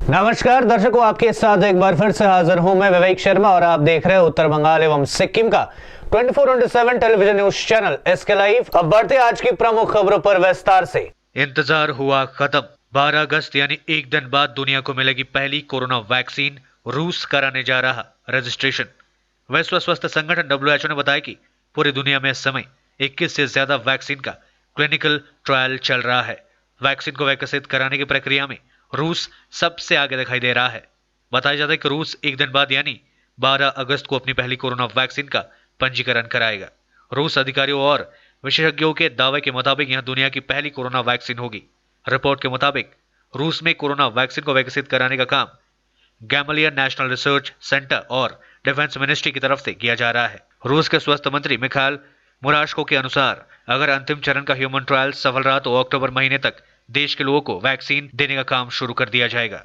नमस्कार दर्शकों, आपके साथ एक बार फिर से हाजिर हूं मैं विवेक शर्मा और आप देख रहे हैं उत्तर बंगाल एवं सिक्किम का 24/7 television news channel SK live. अब बढ़ते आज की प्रमुख खबरों पर विस्तार से। इंतजार हुआ खत्म। 12 अगस्त यानी एक दिन बाद दुनिया को मिलेगी पहली कोरोना वैक्सीन। रूस कराने जा रहा रजिस्ट्रेशन। विश्व स्वास्थ्य संगठन WHO ने बताया कि पूरी दुनिया में इस समय 21 से ज्यादा वैक्सीन का क्लिनिकल ट्रायल चल रहा है। वैक्सीन को विकसित कराने की प्रक्रिया में रूस सबसे आगे दिखाई दे रहा है। बताया जाता है कि रूस एक दिन बाद यानी 12 अगस्त को अपनी पहली कोरोना वैक्सीन का पंजीकरण कराएगा। रूस अधिकारियों और विशेषज्ञों के दावे के मुताबिक यह दुनिया की पहली कोरोना वैक्सीन होगी। रिपोर्ट के मुताबिक रूस में कोरोना वैक्सीन को विकसित कराने का काम गैमलिया नेशनल रिसर्च सेंटर और डिफेंस मिनिस्ट्री की तरफ से किया जा रहा है। रूस के स्वास्थ्य मंत्री मिखाइल मुराशको के अनुसार अगर अंतिम चरण का ह्यूमन ट्रायल सफल रहा तो अक्टूबर महीने तक देश के लोगों को वैक्सीन देने का काम शुरू कर दिया जाएगा।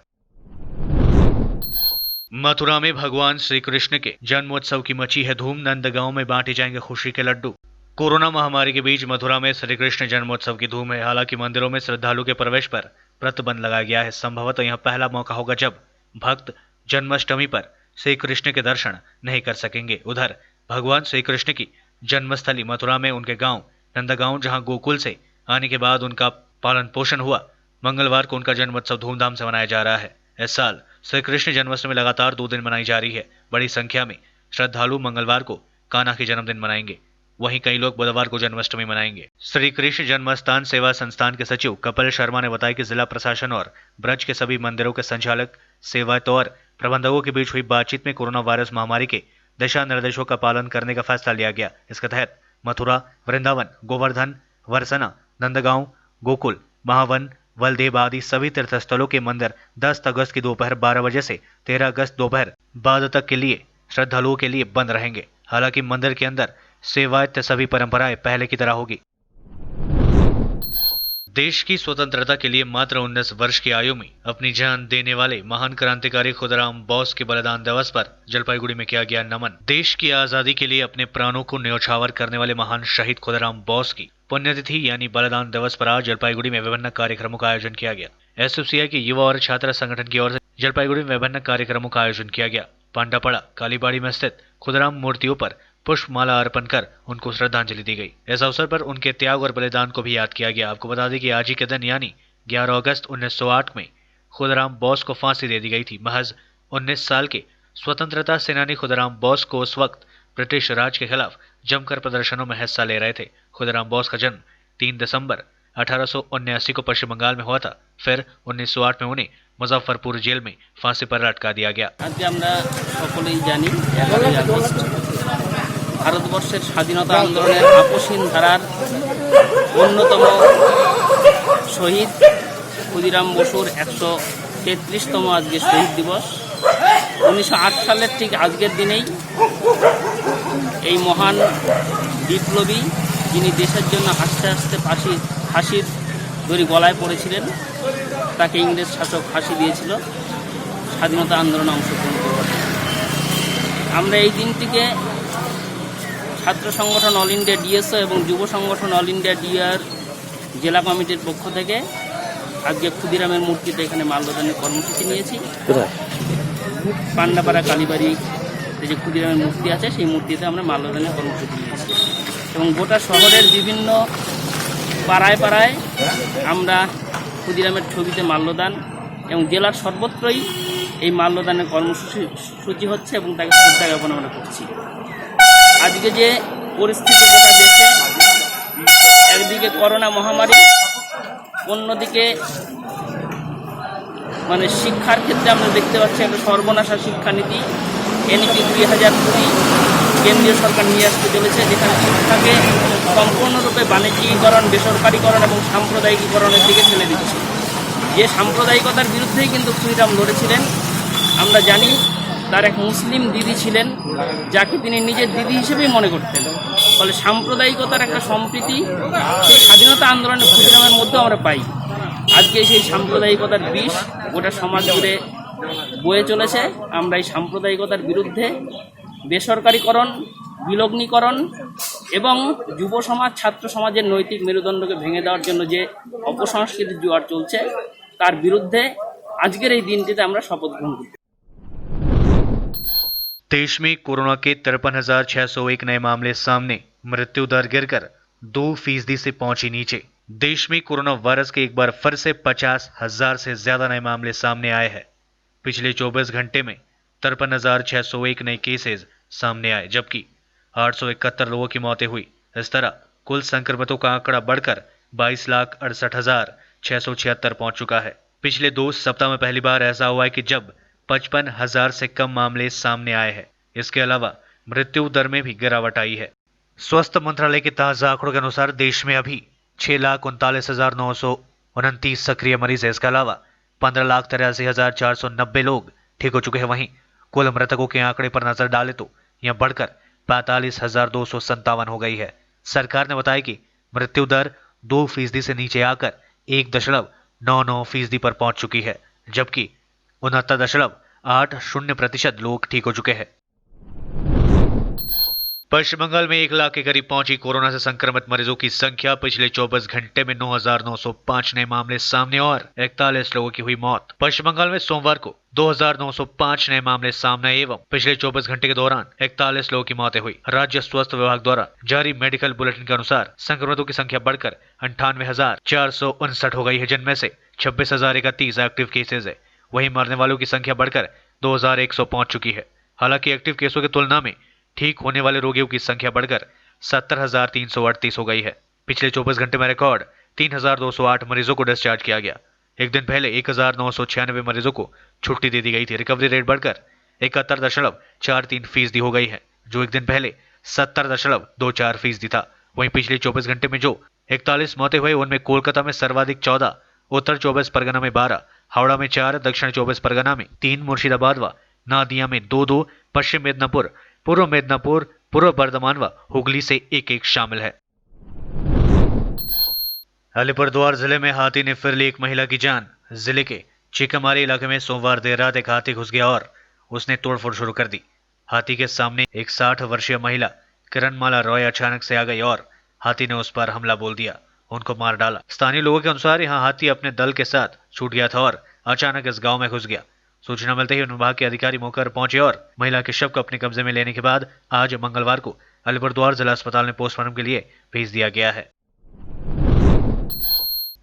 मथुरा में भगवान श्री कृष्ण के जन्मोत्सव की मची है धूम। नंदगांव में बांटे जाएंगे खुशी के लड्डू। कोरोना महामारी के बीच मथुरा में श्री कृष्ण जन्मोत्सव की धूम है। हालांकि मंदिरों में श्रद्धालु के प्रवेश पर प्रतिबंध लगाया गया है। संभवतः यह पहला मौका होगा जब भक्त जन्माष्टमी पर श्री कृष्ण के दर्शन नहीं कर सकेंगे। उधर भगवान श्री कृष्ण की जन्मस्थली मथुरा में उनके गांव नंदगांव, जहां गोकुल से आने के बाद उनका पालन पोषण हुआ, मंगलवार को उनका जन्मोत्सव धूमधाम से मनाया जा रहा है। इस साल श्री कृष्ण जन्माष्टमी लगातार 2 दिन मनाई जा रही है। बड़ी संख्या में श्रद्धालु मंगलवार को कान्हा के जन्मदिन मनाएंगे, वहीं कई लोग बुधवार को जन्माष्टमी मनाएंगे। श्री कृष्ण जन्मस्थान सेवा संस्थान के सचिव कपिल शर्मा ने बताया कि जिला प्रशासन और ब्रज के सभी मंदिरों के संचालक, सेवायत और प्रबंधकों के बीच हुई बातचीत में कोरोना वायरस महामारी के दिशा निर्देशों का पालन करने का फैसला लिया गया। इसके तहत मथुरा, वृंदावन, गोवर्धन, वरसना, नंदगांव, गोकुल, महावन, वलदेव आदि सभी तीर्थस्थलों के मंदिर 10 अगस्त की दोपहर 12 बजे से 13 अगस्त दोपहर 12 तक के लिए श्रद्धालुओं के लिए बंद रहेंगे। हालांकि मंदिर के अंदर सेवायत सभी परंपराएं पहले की तरह होगी। देश की स्वतंत्रता के लिए मात्र 19 वर्ष की आयु में अपनी जान देने वाले महान क्रांतिकारी खुदराम बोस के बलिदान दिवस पर जलपाईगुड़ी में किया गया नमन। देश की आजादी के लिए अपने प्राणों को न्यौछावर करने वाले महान शहीद खुदराम बोस की पुण्यतिथि यानी बलिदान दिवस पर आज जलपाईगुड़ी में विभिन्न कार्यक्रमों का आयोजन किया गया। एसोसिएशन के युवा और छात्र संगठन की ओर से जलपाईगुड़ी में विभिन्न कार्यक्रमों का आयोजन किया गया। पांडापड़ा कालीबाड़ी में स्थित खुदराम मूर्तियों पर पुष्पमाला अर्पण कर उनको श्रद्धांजलि दी गई। इस अवसर पर उनके त्याग और बलिदान को भी याद किया गया। आपको बता दें कि आज ही के दिन यानी 11 अगस्त 1908 में खुदराम बोस को फांसी दे दी गई थी। महज 19 साल के स्वतंत्रता सेनानी खुदराम बोस को उस वक्त ब्रिटिश राज के खिलाफ जमकर प्रदर्शनों में हिस्सा ले रहे थे। खुदराम बोस का जन्म 3 दिसंबर 1879 को पश्चिम बंगाल में हुआ था। फिर 1908 में उन्हें मुजफ्फरपुर जेल में फांसी पर लटका दिया गया। ভারতবর্ষের স্বাধীনতা আন্দোলনের আপসহীন ধারার অন্যতম শহীদ ক্ষুদিরাম বসুর 133তম আজকে শহীদ দিবস। 1908 সালের ঠিক আজকের দিনেই এই মহান বিপ্লবী, যিনি দেশের জন্য আস্তে আস্তে ফাঁসির দড়ি গলায় পড়েছিলেন, তাকে ইংরেজ শাসক ফাঁসি দিয়েছিল স্বাধীনতা আন্দোলনে অংশগ্রহণ করবার। আমরা এই দিনটিকে ছাত্র সংগঠন অল ইন্ডিয়া ডিএসও এবং যুব সংগঠন অল ইন্ডিয়া ডিআর জেলা কমিটির পক্ষ থেকে আজকে ক্ষুদিরামের মূর্তিতে এখানে মাল্যদানের কর্মসূচি নিয়েছি। পান্ডাপাড়া কালীবাড়ি যে ক্ষুদিরামের মূর্তি আছে সেই মূর্তিতে আমরা মাল্যদানের কর্মসূচি নিয়েছি এবং গোটা শহরের বিভিন্ন পাড়ায় পাড়ায় আমরা ক্ষুদিরামের ছবিতে মাল্যদান এবং জেলার সর্বত্রই এই মাল্যদানের কর্মসূচি হচ্ছে এবং তাকে শ্রদ্ধা জ্ঞাপন আমরা করছি। আজকে যে পরিস্থিতি গোটা দেশে, একদিকে করোনা মহামারী, অন্যদিকে শিক্ষার ক্ষেত্রে আমরা দেখতে পাচ্ছি একটা সর্বনাশা শিক্ষানীতি NEP 2020 কেন্দ্রীয় সরকার নিয়ে আসতে চলেছে, যেখানে শিক্ষাকে সম্পূর্ণরূপে বাণিজ্যিকীকরণ, বেসরকারীকরণ এবং সাম্প্রদায়িকীকরণের দিকে ঠেলে দিচ্ছে। যে সাম্প্রদায়িকতার বিরুদ্ধেই কিন্তু ক্ষুদিরাম লড়েছিলেন। আমরা জানি তার এক মুসলিম দিদি ছিলেন, যাকে তিনি নিজের দিদি হিসেবেই মনে করতেন। ফলে সাম্প্রদায়িকতার একটা সম্প্রীতি সেই স্বাধীনতা আন্দোলনের ক্ষুদিরামের মধ্যে আমরা পাই। আজকে সেই সাম্প্রদায়িকতার বিষ গোটা সমাজ জুড়ে বয়ে চলেছে। আমরা এই সাম্প্রদায়িকতার বিরুদ্ধে বেসরকারীকরণ, বিলগ্নীকরণ এবং যুব সমাজ, ছাত্র সমাজের নৈতিক মেরুদণ্ডকে ভেঙে দেওয়ার জন্য যে অপসংস্কৃতির জোয়ার চলছে, তার বিরুদ্ধে আজকের এই দিনটিতে আমরা শপথ গ্রহণ করি। देश में कोरोना के 53,601 नए मामले सामने, मृत्यु दर गिरकर 2% से पहुंची नीचे। देश में कोरोना वायरस के एक बार फिर से 50,000 से ज्यादा नए मामले सामने आए हैं। पिछले 24 घंटे में 53,601 नए केसेस सामने आए, जबकि 871 लोगों की मौतें हुई। इस तरह कुल संक्रमितों का आंकड़ा बढ़कर 22,68,676 पहुंच चुका है। पिछले 2 सप्ताह में पहली बार ऐसा हुआ है कि जब 55,000 से कम मामले सामने आए हैं। इसके अलावा मृत्यु दर में भी गिरावट आई है। स्वास्थ्य मंत्रालय के ताजा आंकड़ों के अनुसार देश में अभी 6,39,929 सक्रिय मरीज है। इसके अलावा 15,83,490 लोग ठीक हो चुके हैं। वहीं कुल मृतकों के आंकड़े पर नजर डाले तो यह बढ़कर 45,257 हो गई है। सरकार ने बताया कि मृत्यु दर 2% से नीचे आकर 1.99% पर पहुंच चुकी है, जबकि 69.80% लोग ठीक हो चुके हैं। पश्चिम बंगाल में 1 लाख के करीब पहुंची कोरोना से संक्रमित मरीजों की संख्या। पिछले 24 घंटे में 9,905 नए मामले सामने और 41 लोगों की हुई मौत। पश्चिम बंगाल में सोमवार को 2,905 नए मामले सामने आए एवं पिछले 24 घंटे के दौरान 41 लोगों की मौतें हुई। राज्य स्वास्थ्य विभाग द्वारा जारी मेडिकल बुलेटिन के अनुसार संक्रमितों की संख्या बढ़कर 98,459 हो गई है, जिनमें से 26,031 एक्टिव केसेज है। वहीं मरने वालों की संख्या बढ़कर 2,100 पहुंच चुकी है। हालांकि एक्टिव केसों की तुलना में ठीक होने वाले रोगियों की संख्या बढ़कर 70,338 हो गई है। पिछले 24 घंटे में रिकॉर्ड 3,208 मरीजों को डिस्चार्ज किया गया। एक दिन पहले 1,996 मरीजों को छुट्टी दे दी गई थी। रिकवरी रेट बढ़कर 71.43% हो गई है, जो एक दिन पहले 70.24% था। वहीं पिछले 24 घंटे में जो 41 मौतें हुई, उनमें कोलकाता में सर्वाधिक 14, उत्तर 24 परगना में 12, हावड़ा में 4, दक्षिण 24 परगना में 3, मुर्शिदाबाद व नादिया में 2-2, पश्चिम मिदनापुर, पूर्व मिदनापुर, पूर्व बर्धमान व हुगली से 1-1 शामिल है। अलीपुरद्वार जिले में हाथी ने फिर ली एक महिला की जान। जिले के चिकमारी इलाके में सोमवार देर रात एक हाथी घुस गया और उसने तोड़फोड़ शुरू कर दी। हाथी के सामने एक 60 वर्षीय महिला किरणमाला रॉय अचानक से आ गई और हाथी ने उस पर हमला बोल दिया, उनको मार डाला। स्थानीय लोगों के अनुसार यहां हाथी अपने दल के साथ छूट गया था और अचानक इस गांव में घुस गया। सूचना मिलते ही वन विभाग के अधिकारी मौके पर पहुंचे और महिला के शव को अपने कब्जे में लेने के बाद आज मंगलवार को अलीपुरद्वार जिला अस्पताल में पोस्टमार्टम के लिए भेज दिया गया है।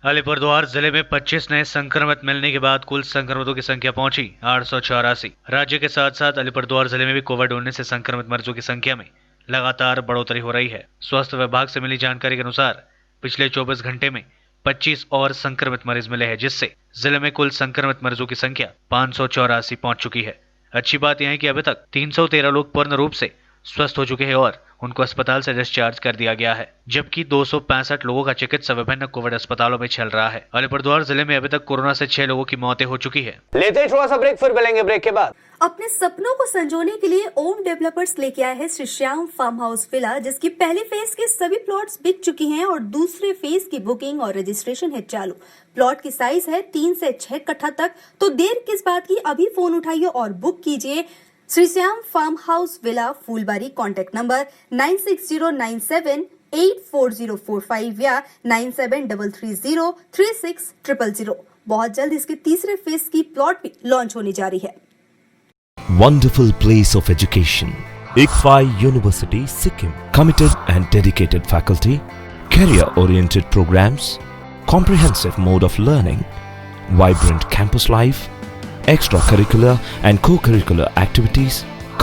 अलीपुरद्वार जिले में 25 नए संक्रमित मिलने के बाद कुल संक्रमितों की संख्या पहुंची 884। राज्य के साथ साथ अलीपुरद्वार जिले में भी कोविड-19 से संक्रमित मरीजों की संख्या में लगातार बढ़ोतरी हो रही है। स्वास्थ्य विभाग से मिली जानकारी के अनुसार पिछले 24 घंटे में 25 और संक्रमित मरीज मिले हैं, जिससे जिले में कुल संक्रमित मरीजों की संख्या 584 पहुंच चुकी है। अच्छी बात यह है कि अभी तक 313 लोग पूर्ण रूप से स्वस्थ हो चुके हैं और उनको अस्पताल से डिस्चार्ज कर दिया गया है, जबकि 265 लोगों का चिकित्सा विभिन्न कोविड अस्पतालों में चल रहा है। अलीपुरद्वार जिले में अभी तक कोरोना से 6 लोगों की मौतें हो चुकी है। लेते ही थोड़ा सा ब्रेक, फिर मिलेंगे ब्रेक के बाद। अपने सपनों को संजोने के लिए ओम डेवलपर्स लेके आए हैं Shri Shyam farm house villa, जिसकी पहली फेज के सभी प्लॉट्स बिक चुकी हैं और दूसरे फेज की बुकिंग और रजिस्ट्रेशन है चालू। प्लॉट की साइज है 3 से 6 कट्ठा तक, तो देर किस बात की, अभी फोन उठाइए और बुक कीजिए। Shri Shyam farm house villa, Phulbari. Contact number 9609784045 या 9733036000। बहुत जल्द इसके तीसरे फेज की प्लॉट भी लॉन्च होने जा रही है। Wonderful place of education. ICFI University, Sikkim. Committed and dedicated faculty, career-oriented programs, comprehensive mode of learning, vibrant campus life, extracurricular and co-curricular activities,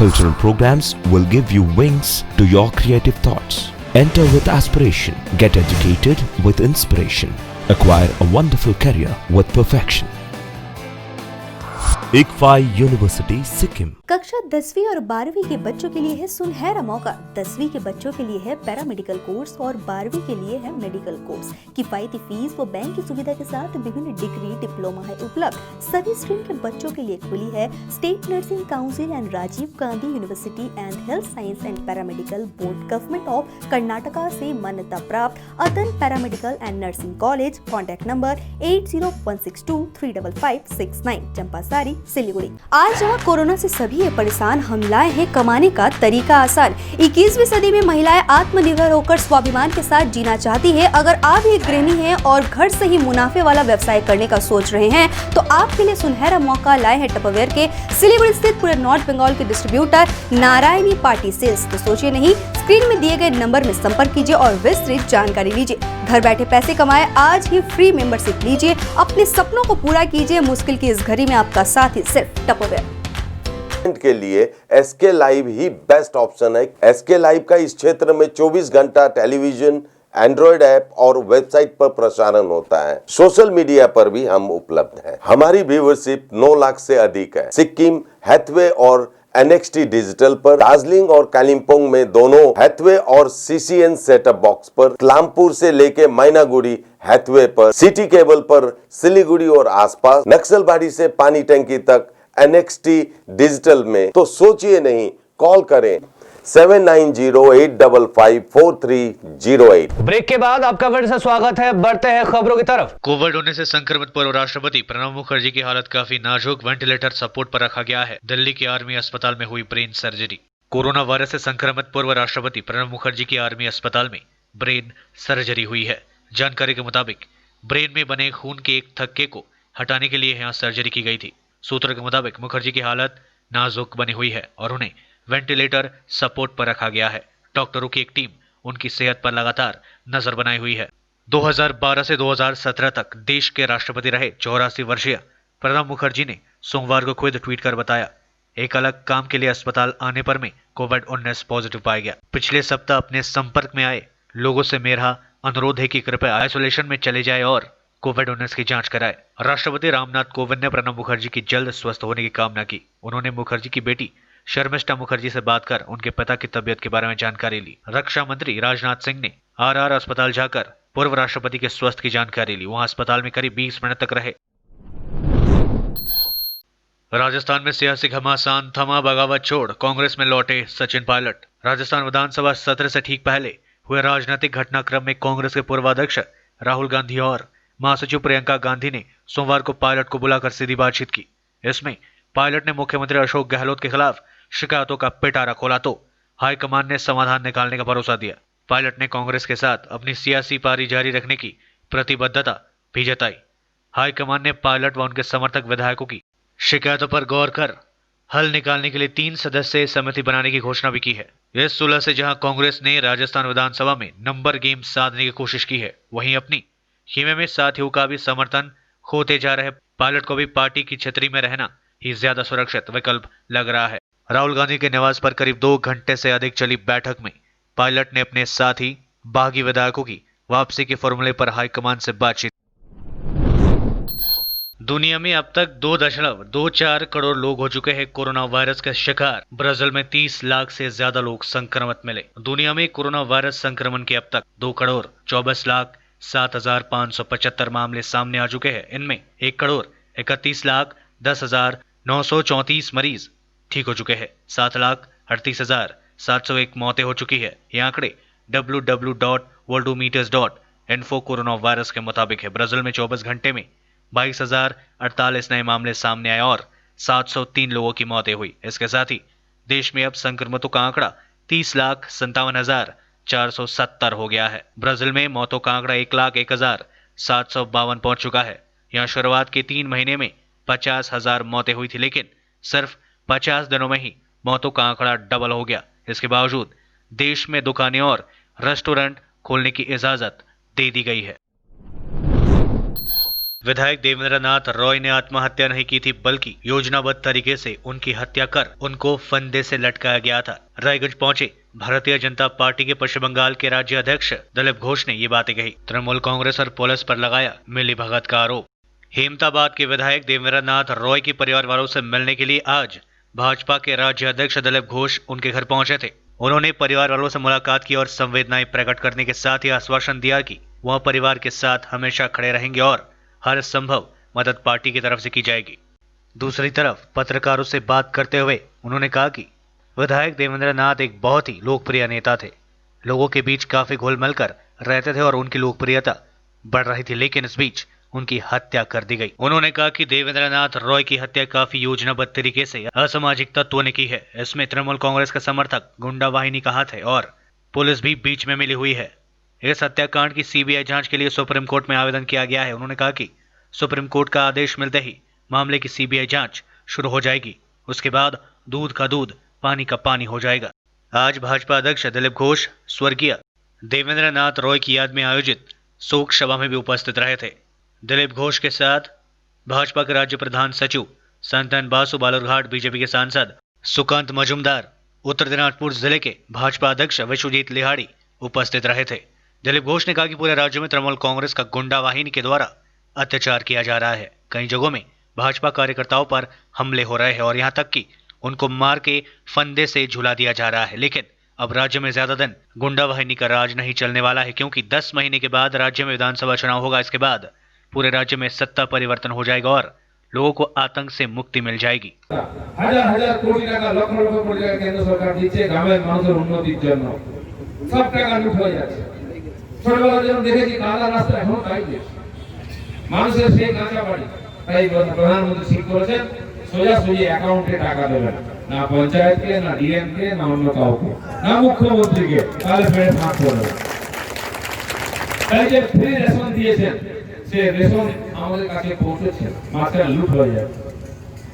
cultural programs will give you wings to your creative thoughts. Enter with aspiration, get educated with inspiration, acquire a wonderful career with perfection. ICFI University, Sikkim. कक्षा 10वीं और 12वीं के बच्चों के लिए है सुनहरा मौका। 10वीं के बच्चों के लिए है पैरामेडिकल कोर्स और 12वीं के लिए है मेडिकल कोर्स। किफायती फीस व बैंक की सुविधा के साथ विभिन्न डिग्री डिप्लोमा है उपलब्ध। सभी स्ट्रीम के बच्चों के लिए खुली है state nursing council and Rajiv Gandhi university and health science and paramedical board, government of Karnataka से मान्यता प्राप्त Atan paramedical and nursing college. Contact number 8016235569, Champasari, Siliguri. आज जहां कोरोना से सभी परेशान, हम लाए हैं कमाने का तरीका आसान। 21वीं सदी में महिलाएं आत्मनिर्भर होकर स्वाभिमान के साथ जीना चाहती है। अगर आप एक गृहिणी हैं और घर से ही मुनाफे वाला व्यवसाय करने का सोच रहे हैं तो आपके लिए सुनहरा मौका लाए हैं टपरवेयर के सिलीगुड़ी स्थित पूरे नॉर्थ बंगाल के डिस्ट्रीब्यूटर नारायणी पार्टी सेल्स। तो सोचिए नहीं, स्क्रीन में दिए गए नंबर में संपर्क कीजिए और विस्तृत जानकारी लीजिए। घर बैठे पैसे कमाएं, आज ही फ्री मेंबरशिप लीजिए, अपने सपनों को पूरा कीजिए। मुश्किल की इस घड़ी में आपका साथ ही सिर्फ टपरवेयर के लिए एसके लाइव ही बेस्ट ऑप्शन है। एसके लाइव का इस क्षेत्र में 24 घंटा टेलीविजन, एंड्रॉइड ऐप और वेबसाइट पर प्रसारण होता है। सोशल मीडिया पर भी हम उपलब्ध हैं। हमारी व्यूवरशिप 9 लाख से अधिक है। सिक्किम, हैथवे और NXT डिजिटल पर, दार्जिलिंग और कालिम्पोंग में दोनों हैथवे और CCN सेटअप बॉक्स पर, क्लामपुर से लेके मैनागुड़ी हैथवे पर, सिटी केबल पर सिलीगुड़ी और आसपास, नक्सलबाड़ी से पानी टंकी तक NXT डिजिटल में। तो सोचिए नहीं, कॉल करें 7908554308। ब्रेक के बाद आपका फिर से स्वागत है। बढ़ते हैं खबरों की तरफ। कोविड होने से संक्रमित पूर्व राष्ट्रपति प्रणब मुखर्जी की हालत काफी नाजुक, वेंटिलेटर सपोर्ट पर रखा गया है। दिल्ली के आर्मी अस्पताल में हुई ब्रेन सर्जरी। कोरोना वायरस से संक्रमित पूर्व राष्ट्रपति प्रणब मुखर्जी की आर्मी अस्पताल में ब्रेन सर्जरी हुई है। जानकारी के मुताबिक ब्रेन में बने खून के एक थक्के को हटाने के लिए यहाँ सर्जरी की गई थी। सूत्रों के मुताबिक मुखर्जी की हालत नाजुक बनी हुई है और उन्हें वेंटिलेटर सपोर्ट पर रखा गया है। डॉक्टरों की एक टीम उनकी सेहत पर लगातार नजर बनाई हुई है। 2012 से 2017 तक देश के राष्ट्रपति रहे 84 वर्षीय प्रणब मुखर्जी ने सोमवार को खुद ट्वीट कर बताया, एक अलग काम के लिए अस्पताल आने पर मैं कोविड-19 पॉजिटिव पाया गया। पिछले सप्ताह अपने संपर्क में आए लोगों से मेरा अनुरोध है कि कृपया आइसोलेशन में चले जाए और कोविड-19 की जांच कराए। राष्ट्रपति रामनाथ कोविंद ने प्रणब मुखर्जी की जल्द स्वस्थ होने की कामना की। उन्होंने मुखर्जी की बेटी शर्मिष्ठा मुखर्जी से बात कर उनके पिता की तबीयत के बारे में जानकारी ली। रक्षा मंत्री राजनाथ सिंह ने RR अस्पताल जाकर पूर्व राष्ट्रपति के स्वास्थ्य की जानकारी ली। वहां अस्पताल में करीब 20 मिनट तक रहे। राजस्थान में सियासी घमासान थमा, बगावत छोड़ कांग्रेस में लौटे सचिन पायलट। राजस्थान विधानसभा सत्र से ठीक पहले हुए राजनीतिक घटनाक्रम में कांग्रेस के पूर्व अध्यक्ष राहुल गांधी और महासचिव प्रियंका गांधी ने सोमवार को पायलट को बुलाकर सीधी बातचीत की। इसमें पायलट ने मुख्यमंत्री अशोक गहलोत के खिलाफ शिकायतों का पिटारा खोला तो हाईकमान ने समाधान निकालने का भरोसा दिया। पायलट ने कांग्रेस के साथ अपनी सियासी पारी जारी रखने की प्रतिबद्धता भी जताई। हाईकमान ने पायलट व उनके समर्थक विधायकों की शिकायतों पर गौर कर हल निकालने के लिए 3 सदस्यीय समिति बनाने की घोषणा भी की है। इस सुलह से जहां कांग्रेस ने राजस्थान विधानसभा में नंबर गेम साधने की कोशिश की है, वहीं अपनी खेमे में साथियों का भी समर्थन खोते जा रहे पायलट को भी पार्टी की छतरी में रहना ही ज्यादा सुरक्षित विकल्प लग रहा है। राहुल गांधी के निवास पर करीब 2 घंटे से अधिक चली बैठक में पायलट ने अपने साथी बागी विधायकों की वापसी के फॉर्मूले पर हाईकमान से बातचीत। दुनिया में अब तक 2.24 करोड़ लोग हो चुके हैं कोरोना वायरस का शिकार। ब्राजील में 30 लाख से ज्यादा लोग संक्रमित मिले। दुनिया में कोरोना वायरस संक्रमण के अब तक 2,24,07,575 मामले सामने आ चुके हैं। इनमें 1,31,10,10,934 मरीज ठीक हो चुके हैं। 7,38,701 मौतें हो चुकी है। ये आंकड़े www.worldometers.info कोरोना वायरस के मुताबिक है। ब्राजील में 24 घंटे में 22,048 नए मामले सामने आए और 703 लोगों की मौतें हुई। इसके साथ ही देश में अब संक्रमितों का आंकड़ा 30,57,470 हो गया है। ब्राजील में मौतों का आंकड़ा 1,01,752 पहुंच चुका है। यहाँ शुरुआत के 3 महीने में 50,000 मौतें हुई थी, लेकिन सिर्फ 50 दिनों में ही मौतों का आंकड़ा डबल हो गया। इसके बावजूद देश में दुकानें और रेस्टोरेंट खोलने की इजाजत दे दी गई है। विधायक देवेंद्र नाथ रॉय ने आत्महत्या नहीं की थी, बल्कि योजनाबद्ध तरीके से उनकी हत्या कर उनको फंदे से लटकाया गया था। रायगंज पहुंचे भारतीय जनता पार्टी के पश्चिम बंगाल के राज्य अध्यक्ष दिलीप घोष ने ये बातें कही। तृणमूल कांग्रेस और पुलिस पर लगाया मिलीभगत का आरोप। हेमताबाद के विधायक देवेंद्र नाथ रॉय के परिवार वालों से मिलने के लिए आज भाजपा के राज्य अध्यक्ष दिलीप घोष उनके घर पहुंचे थे। उन्होंने परिवार वालों से मुलाकात की और संवेदनाएं प्रकट करने के साथ ही आश्वासन दिया कि वह परिवार के साथ हमेशा खड़े रहेंगे और हर संभव मदद पार्टी की तरफ से की जाएगी। दूसरी तरफ पत्रकारों से बात करते हुए उन्होंने कहा कि विधायक देवेंद्र नाथ एक बहुत ही लोकप्रिय नेता थे। लोगों के बीच काफी घुल मिल कर रहते थे और उनकी लोकप्रियता बढ़ रही थी, लेकिन इस बीच उनकी हत्या कर दी गई। उन्होंने कहा कि देवेंद्र नाथ रॉय की हत्या काफी योजनाबद्ध तरीके से असामाजिक तत्वों ने की है। इसमें तृणमूल कांग्रेस का समर्थक, गुंडा वाहिनी का हाथ है और पुलिस भी बीच में मिली हुई है। इस हत्याकांड की सीबीआई जांच के लिए सुप्रीम कोर्ट में आवेदन किया गया है। उन्होंने कहा कि सुप्रीम कोर्ट का आदेश मिलते ही मामले की सीबीआई जांच शुरू हो जाएगी। उसके बाद दूध का दूध, पानी का पानी हो जाएगा। आज भाजपा अध्यक्ष दिलीप घोष स्वर्गीय देवेंद्र नाथ रॉय की याद में आयोजित शोक सभा में भी उपस्थित रहे थे। दिलीप घोष के साथ भाजपा के राज्य प्रधान सचिव संतन बासु, बालूरघाट बीजेपी के सांसद सुकांत मजुमदार, उत्तर दिनाजपुर जिले के भाजपा अध्यक्ष विश्वजीत लिहाड़ी उपस्थित रहे थे। दिलीप घोष ने कहा कि पूरे राज्य में तृणमूल कांग्रेस का गुंडा वाहिनी के द्वारा अत्याचार किया जा रहा है। कई जगहों में भाजपा कार्यकर्ताओं पर हमले हो रहे हैं और यहाँ तक कि उनको मार के फंदे से झुला दिया जा रहा है। लेकिन अब राज्य में ज्यादा दिन गुंडा वाहिनी का राज नहीं चलने वाला है, क्योंकि 10 महीने के बाद राज्य में विधानसभा चुनाव होगा। इसके बाद पूरे राज्य में सत्ता परिवर्तन हो जाएगा और लोगों को आतंक से मुक्ति मिल जाएगी। হাজার হাজার কোটি টাকা, লক্ষ লক্ষ কোটি টাকা কেন্দ্র সরকার দিচ্ছে গ্রামের মানুষের উন্নতির জন্য। সব টাকা লুট হয়ে যাচ্ছে। ছোটবেলা যখন দেখেছি কাঁচা রাস্তা, এখন তাই মানুষের সেই কাঁচা বাড়ি। তাই প্রধানমন্ত্রী ঠিক করেছেন সোজাসুজি অ্যাকাউন্টে টাকা দেবেন, না পঞ্চায়েতকে, না ডিএমকে, না অন্য কাউকে, না মুখ্যমন্ত্রীকে, তাহলে ফের ফাঁক করবে। তাই যে ফ্রি রেশন দিয়েছেন, সে রেশন আমাদের কাছে পৌঁছেছে, মাঝখানে লুট হয়ে যাচ্ছে।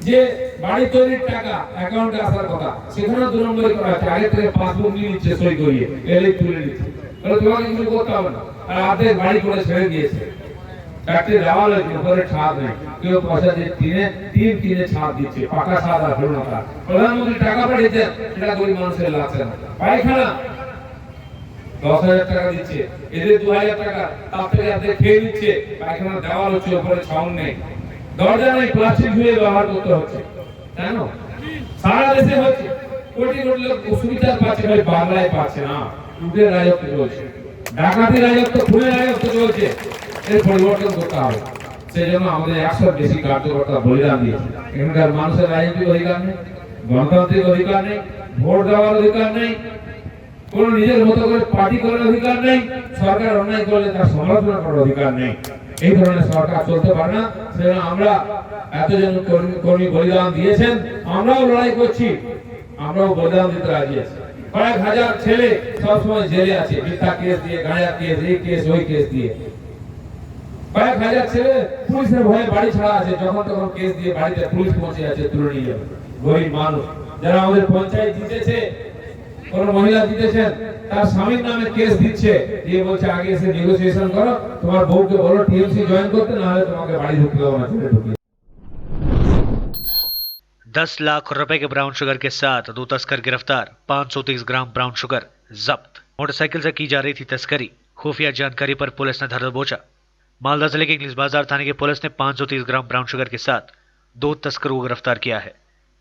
যে বাড়ি তৈরির টাকা অ্যাকাউন্টে আসার কথা, সেখানে 2 নম্বরই করা আছে। আগে থেকে পাসবুক নিয়ে নিচ্ছে, সই করিয়ে এলেই তুলে নিচ্ছে। তাহলে তোমাকে কিছু করতে হবে না। আর আর্ধেক বাড়ি করে ছেড়ে দিয়েছে, চারটে দেওয়াল হয়েছে, উপরে ছাদ নেই। কেউ পয়সা দিয়ে টিনে ছাদ দিচ্ছে, পাকা ছাদ আর হলো না। প্রধানমন্ত্রী টাকা পাঠিয়েছেন, সেটা গরিব মানুষের লাগছে না। পায়খানা 10,000 টাকা দিচ্ছে, এদের 2,000 টাকা, তার থেকে অর্ধেক খেয়ে নিচ্ছে। পায়খানা দেওয়াল হচ্ছে, উপরে ছাউন নেই, দরজা নেই, প্লাস্টিক ধুয়ে ব্যবহার করতে হচ্ছে। কেন? সারা দেশে হচ্ছে, কোটি কোটি লোক সুবিধা পাচ্ছে, ভাই বাংলায় পাচ্ছে না। লুটের রাজত্ব চলছে, ডাকাতি রাজত্ব, খুনের রাজত্ব চলছে। এর পরিবর্তন করতে হবে। সেই জন্য আমাদের 100 বেশি কার্যকর্তা বলিদান দিয়েছে। এখানকার মানুষের রাজনৈতিক অধিকার নেই, গণতান্ত্রিক অধিকার নেই, ভোট দেওয়ার অধিকার নেই, কোন নিজের মতো করে পার্টি করার অধিকার নেই, সরকার অন্যায় করলে তার সমালোচনা করার অধিকার নেই। এই ধরনের সরকার চলতে পারে না। সেজন্য আমরা এতজন কর্মী বলিদান দিয়েছেন, আমরাও লড়াই করছি, আমরাও বলিদান দিতে রাজি আছি। কয়েক হাজার ছেলে সবসময় জেলে আছে, মিথ্যা কেস দিয়ে, গাঁজা কেস, এই কেস, ওই কেস দিয়ে। কয়েক হাজার ছেলে পুলিশের ভয়ে বাড়ি ছাড়া আছে, যখন তখন কেস দিয়ে বাড়িতে পুলিশ পৌঁছে আছে, তুলে নিয়ে যাবে। গরিব মানুষ যারা আমাদের পঞ্চায়েত জিতেছে, কোন মহিলা জিতেছেন, তার স্বামীর নামে কেস দিচ্ছে, দিয়ে বলছে আগে এসে নেগোসিয়েশন করো, তোমার বউকে বলো টিএমসি জয়েন করতে, না হলে তোমাকে বাড়ি ঢুকতে দেবো না, ছেলে ঢুকিয়ে। 10 लाख रुपए के ब्राउन शुगर के साथ 2 तस्कर गिरफ्तार, 530 ग्राम ब्राउन शुगर जब्त। मोटरसाइकिल से की जा रही थी तस्करी, खुफिया जानकारी पर पुलिस ने धर दबोचा। मालदा जिले के इंग्लिश बाजार थाने की पुलिस ने 530 ग्राम ब्राउन शुगर के साथ 2 तस्करों को गिरफ्तार किया है।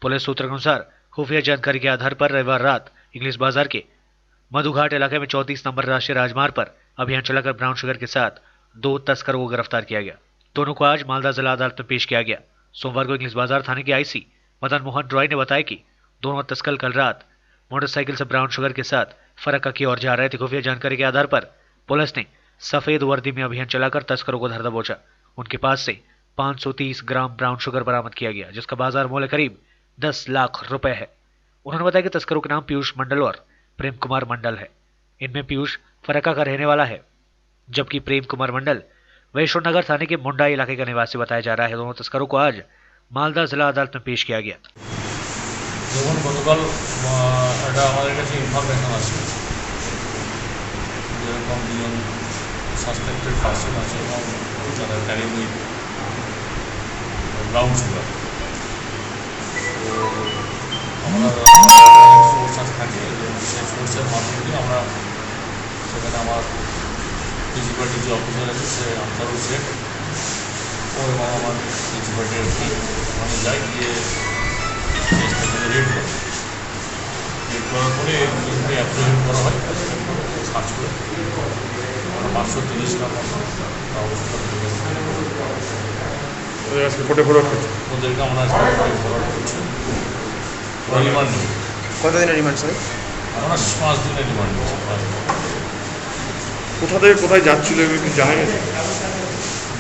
पुलिस सूत्रों के अनुसार खुफिया जानकारी के आधार पर रविवार रात इंग्लिश बाजार के मधुघाट इलाके में 34 नंबर राष्ट्रीय राजमार्ग पर अभियान चलाकर ब्राउन शुगर के साथ 2 तस्करों को गिरफ्तार किया गया। दोनों को आज मालदा जिला अदालत में पेश किया गया। सोमवार को इंग्लिश बाजार थाने के आईसी मदन मोहन रॉय ने बताया कि दोनों तस्कर कल रात मोटरसाइकिल से ब्राउन शुगर के साथ फरक्का की ओर जा रहे थे। खुफिया जानकारी के आधार पर पुलिस ने सफेद वर्दी में अभियान चलाकर तस्करों को धर दबोचा। उनके पास से 530 ग्राम ब्राउन शुगर बरामद किया गया, जिसका बाजार मूल्य करीब 10 लाख रुपए है। उन्होंने बताया कि तस्करों के नाम पीयूष मंडल और प्रेम कुमार मंडल है। इनमें पीयूष फरक्का का रहने वाला है, जबकि प्रेम कुमार मंडल वैष्णोनगर थाने के मुंडा इलाके का निवासी बताया जा रहा है। दोनों तस्करों को आज मालदा जिला अदालत में पेश किया गया। যখন গতকাল এটা আমাদের কাছে ইনফরমেশন আছে, যেরকম 2জন সাসপেক্টেড পার্সন আছে এবং যারা ক্যারিং উইথ ব্রাউন সুগার, তো আমরা সোর্স থাকে, সেই সোর্সের মাধ্যমে আমরা সেখানে আমার প্রিন্সিপাল যে অফিসার আছে, সে আনসারুল শেখ ও এবং আমার প্রিন্সিপালের টিম ওখানে যাই, গিয়ে স্টেশনে রেড করার পরে দুজনকে অ্যাপ্রিহেন্ড করা হয়, সার্চ করে আমরা 530 গ্রাম ওদেরকে আমরা ফরওয়ার্ড করছি। রিমান্ড নেই। কতদিনের রিমান্ড স্যার? আমরা 5 দিনের রিমান্ড নিচ্ছি। কোথা থেকে কোথায় যাচ্ছিল কি জানা গেছে?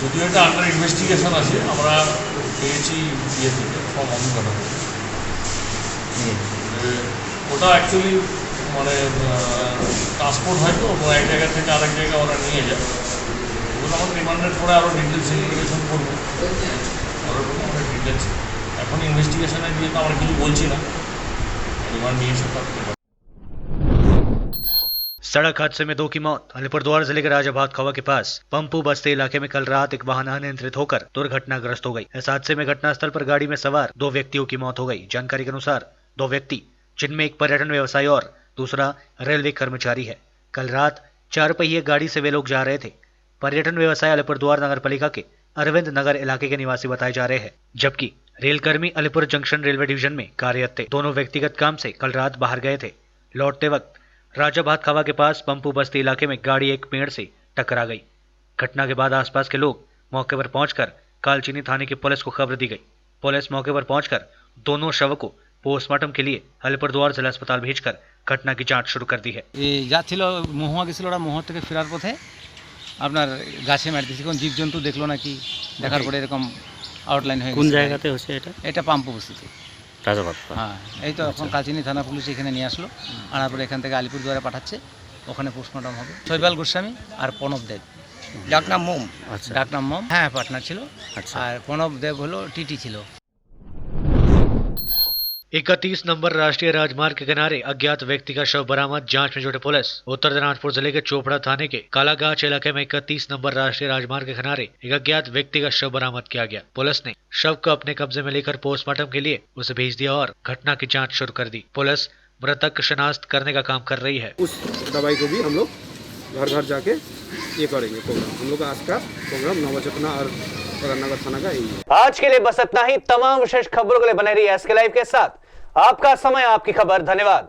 যদিও এটা আন্ডার ইনভেস্টিগেশন আছে, আমরা পেয়েছি ইয়ে থেকে ফর্ম অভিজ্ঞতা থেকে। ওটা অ্যাকচুয়ালি মানে ট্রান্সপোর্ট হয় তো এক জায়গা থেকে আরেক জায়গায় ওরা নিয়ে যায়, ওগুলো আমরা রিমান্ডেড করে আরও ডিটেলস ইনভেস্টিগেশন করবো। আমরা ডিটেলস এখন ইনভেস্টিগেশনে দিয়ে তো আমরা কিছু বলছি না, রিমান্ড নিয়ে এসে তার सड़क हादसे में 2 की मौत। अलीपुरद्वार जिले के राजाबाद खवा के पास पंपू बस्ती इलाके में कल रात एक वाहन अनियंत्रित होकर दुर्घटनाग्रस्त हो गई। इस हादसे में घटनास्थल पर गाड़ी में सवार 2 व्यक्तियों की मौत हो गई। जानकारी के अनुसार 2 व्यक्ति, जिनमें एक पर्यटन व्यवसायी और दूसरा रेलवे कर्मचारी है, कल रात 4 पहिए गाड़ी से वे लोग जा रहे थे। पर्यटन व्यवसायी अलीपुरद्वार नगर पालिका के अरविंद नगर इलाके के निवासी बताए जा रहे हैं, जबकि रेलकर्मी अलीपुर जंक्शन रेलवे डिवीजन में कार्यरत थे। दोनों व्यक्तिगत काम से कल रात बाहर गए थे। लौटते वक्त राजाबाद खवा के पास पंपू बस्ती इलाके में गाड़ी एक पेड़ से टकरा गई। घटना के बाद आसपास के लोग मौके पर पहुंचकर कालचीनी थाने की पुलिस को खबर दी गई। पुलिस मौके पर पहुंचकर दोनों शव को पोस्टमार्टम के लिए अलीपुरद्वार जिला अस्पताल भेजकर घटना की जांच शुरू कर दी है। যাচ্ছিল মহুয়া গেছিল, ওরা মহুয়া থেকে ফেরার পথে আপনার গাছে মারতেছে, কোন জীবজন্তু দেখলো নাকি, দেখার পরে এরকম আউটলাইন হয়ে কোন গেছে। জায়গাতে হচ্ছে এটা? এটা পাম্পু বস্তিতে। রাজাবাদ। হ্যাঁ, এই তো এখন কালচিনি থানা পুলিশ এখানে নিয়ে আসলো, আনার পরে এখান থেকে আলিপুরদুয়ারে পাঠাচ্ছে, ওখানে পোস্টমর্টম হবে। শৈবাল গোস্বামী আর প্রণব দেব, ডাকনাম মোম। আচ্ছা। ডাকনাম মোম, হ্যাঁ পার্টনার ছিল। আচ্ছা। আর প্রণব দেব হলো টিটি ছিল। 31 नंबर राष्ट्रीय राजमार्ग के किनारे अज्ञात व्यक्ति का शव बरामद। जांच में जुटे पुलिस। उत्तर दिनाजपुर जिले के चोपड़ा थाने के कालागाछ इलाके में 31 नंबर राष्ट्रीय राजमार्ग के किनारे एक अज्ञात व्यक्ति का शव बरामद किया गया। पुलिस ने शव को अपने कब्जे में लेकर पोस्टमार्टम के लिए उसे भेज दिया और घटना की जांच शुरू कर दी। पुलिस मृतक की शिनाख्त करने का काम कर रही है। उस दवाई को भी हम लोग घर घर जाके ये करेंगे प्रोग्राम। हम लोग का आज का प्रोग्राम नवचेतना और नगर थाना का यही है। आज के लिए बस इतना ही। तमाम विशेष खबरों के लिए बने रहिए एसके लाइव के साथ। आपका समय, आपकी खबर। धन्यवाद।